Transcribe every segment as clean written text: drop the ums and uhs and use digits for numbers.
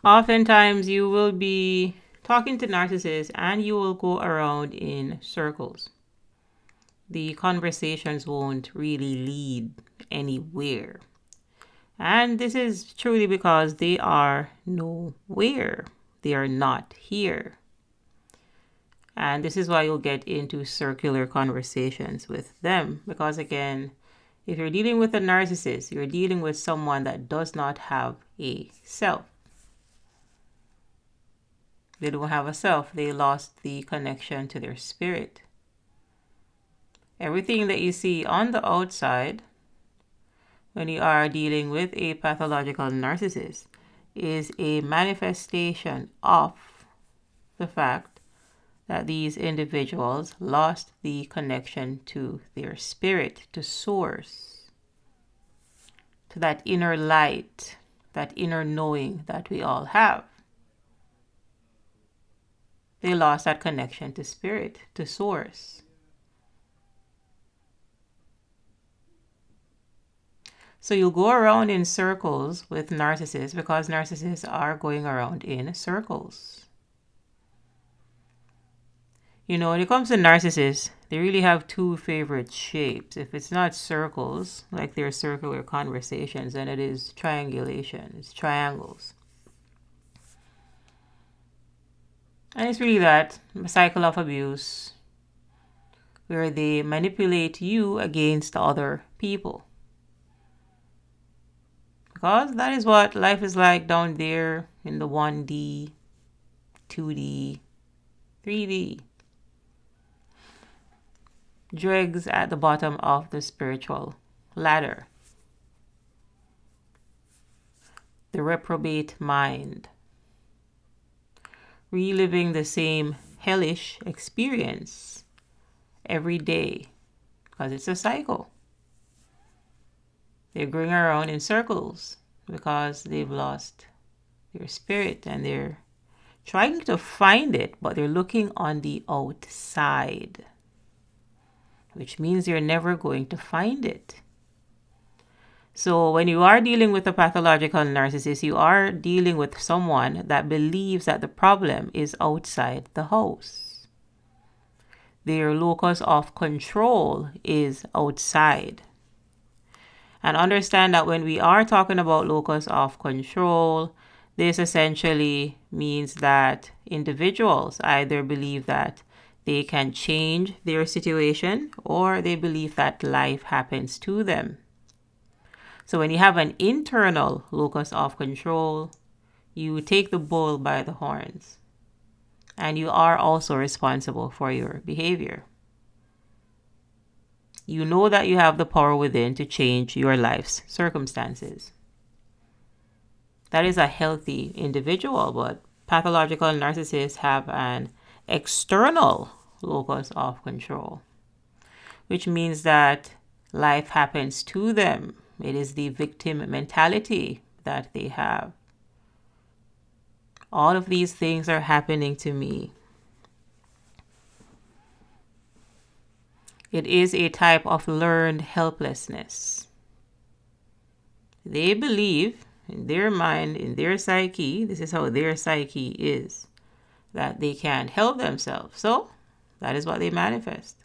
Oftentimes you will be talking to narcissists and you will go around in circles. The conversations won't really lead anywhere. And this is truly because they are nowhere. They are not here. And this is why you'll get into circular conversations with them. Because again, if you're dealing with a narcissist, you're dealing with someone that does not have a self. They don't have a self. They lost the connection to their spirit. Everything that you see on the outside when you are dealing with a pathological narcissist is a manifestation of the fact that these individuals lost the connection to their spirit, to source, to that inner light, that inner knowing that we all have. They lost that connection to spirit, to source. So you'll go around in circles with narcissists because narcissists are going around in circles. You know, when it comes to narcissists, they really have two favorite shapes. If it's not circles, like their circular conversations, then it is triangulation. It's triangles. And it's really that cycle of abuse where they manipulate you against other people. Because that is what life is like down there in the 1D, 2D, 3D. Dregs at the bottom of the spiritual ladder. The reprobate mind. Reliving the same hellish experience every day. Because it's a cycle. They're going around in circles because they've lost their spirit and they're trying to find it, but they're looking on the outside, which means you're never going to find it. So when you are dealing with a pathological narcissist, you are dealing with someone that believes that the problem is outside the house. Their locus of control is outside. And understand that when we are talking about locus of control, this essentially means that individuals either believe that they can change their situation or they believe that life happens to them. So when you have an internal locus of control, you take the bull by the horns. And you are also responsible for your behavior. You know that you have the power within to change your life's circumstances. That is a healthy individual, but pathological narcissists have an external locus of control, which means that life happens to them. It is the victim mentality that they have. All of these things are happening to me. It is a type of learned helplessness. They believe in their mind, in their psyche, this is how their psyche is, that they can't help themselves. So that is what they manifest.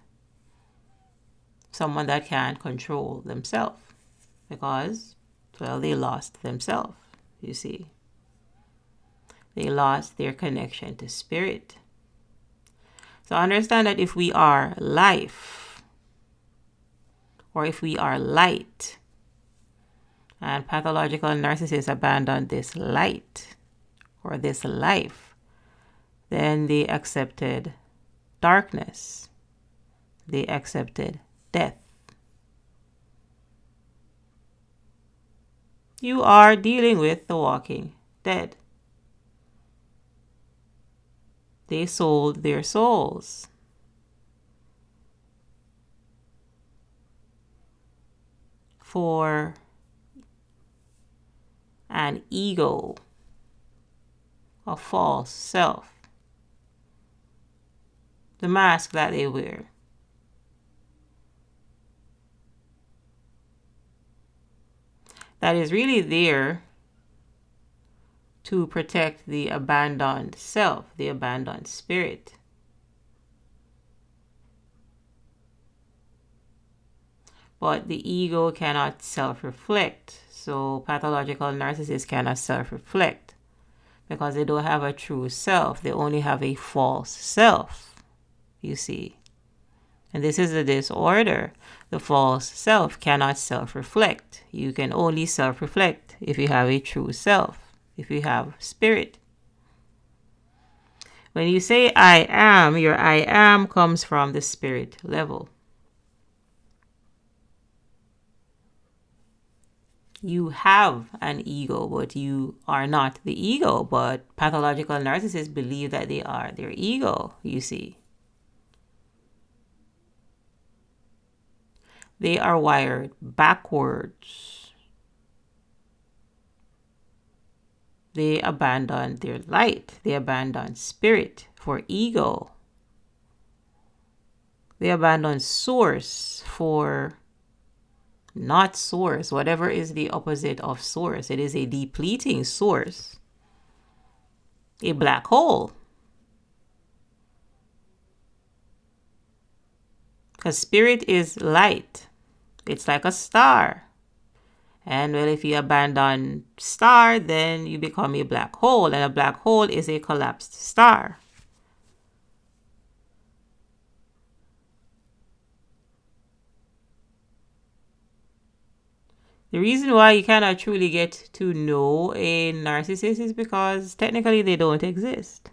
Someone that can't control themselves because, well, they lost themselves, you see. They lost their connection to spirit. So understand that if we are life, or if we are light, and pathological narcissists abandon this light or this life, then they accepted darkness. They accepted death. You are dealing with the walking dead. They sold their souls. For an ego, a false self, the mask that they wear. That is really there to protect the abandoned self, the abandoned spirit. But the ego cannot self-reflect. So pathological narcissists cannot self-reflect because they don't have a true self. They only have a false self, you see. And this is the disorder. The false self cannot self-reflect. You can only self-reflect if you have a true self, if you have spirit. When you say I am, your I am comes from the spirit level. You have an ego, but you are not the ego. But pathological narcissists believe that they are their ego, you see. They are wired backwards. They abandon their light. They abandon spirit for ego. They abandon source for not source, whatever is the opposite of source. It is a depleting source, a black hole. Because spirit is light. It's like a star. And well, if you abandon star, then you become a black hole. And a black hole is a collapsed star. The reason why you cannot truly get to know a narcissist is because technically they don't exist.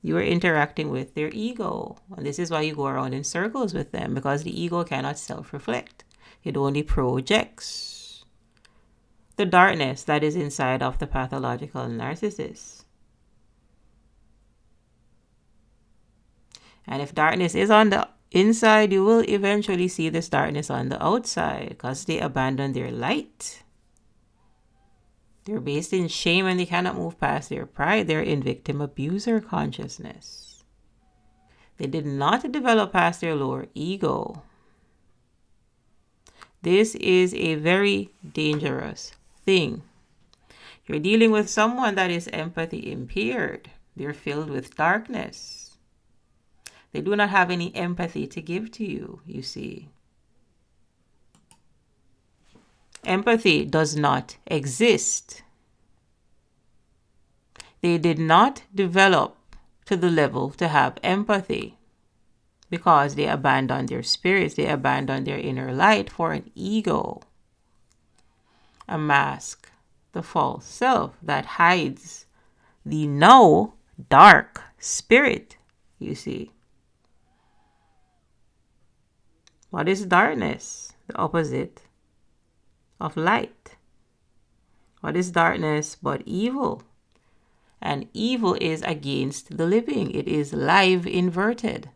You are interacting with their ego. And this is why you go around in circles with them, because the ego cannot self-reflect. It only projects the darkness that is inside of the pathological narcissist. And if darkness is on the inside, you will eventually see this darkness on the outside because they abandon their light. They're based in shame and they cannot move past their pride. They're in victim abuser consciousness. They did not develop past their lower ego. This is a very dangerous thing. You're dealing with someone that is empathy impaired. They're filled with darkness. They do not have any empathy to give to you, you see. Empathy does not exist. They did not develop to the level to have empathy because they abandoned their spirits. They abandoned their inner light for an ego, a mask, the false self that hides the now dark spirit, you see. What is darkness? The opposite of light. What is darkness but evil? And evil is against the living. It is live inverted.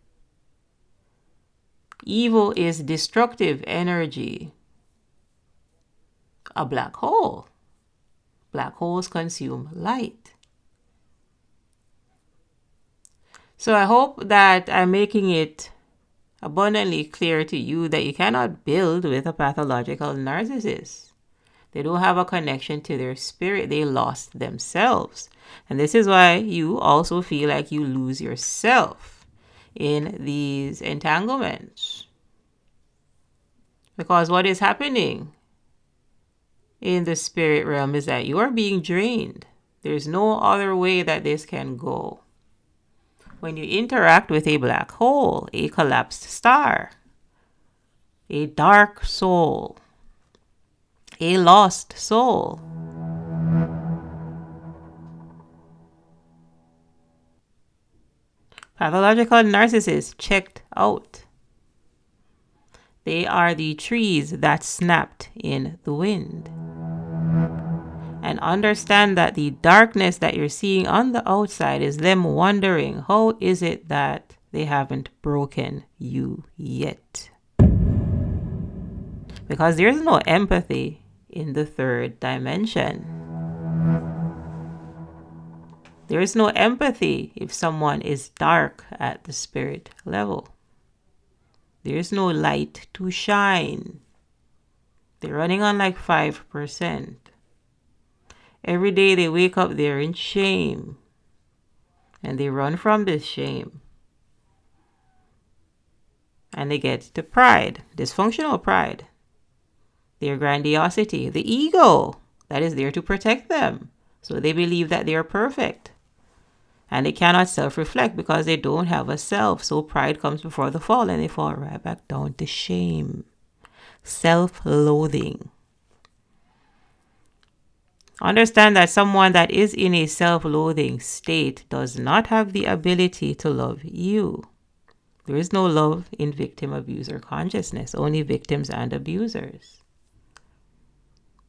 Evil is destructive energy. A black hole. Black holes consume light. So I hope that I'm making it abundantly clear to you that you cannot build with a pathological narcissist. They don't have a connection to their spirit. They lost themselves. And this is why you also feel like you lose yourself in these entanglements. Because what is happening in the spirit realm is that you are being drained. There's no other way that this can go. When you interact with a black hole, a collapsed star, a dark soul, a lost soul, pathological narcissists checked out. They are the trees that snapped in the wind. And understand that the darkness that you're seeing on the outside is them wondering, how is it that they haven't broken you yet? Because there's no empathy in the third dimension. There is no empathy if someone is dark at the spirit level. There is no light to shine. They're running on like 5%. Every day they wake up, they're in shame. And they run from this shame. And they get to pride, dysfunctional pride. Their grandiosity, the ego that is there to protect them. So they believe that they are perfect. And they cannot self-reflect because they don't have a self. So pride comes before the fall and they fall right back down to shame. Self-loathing. Understand that someone that is in a self-loathing state does not have the ability to love you. There is no love in victim abuser consciousness, only victims and abusers.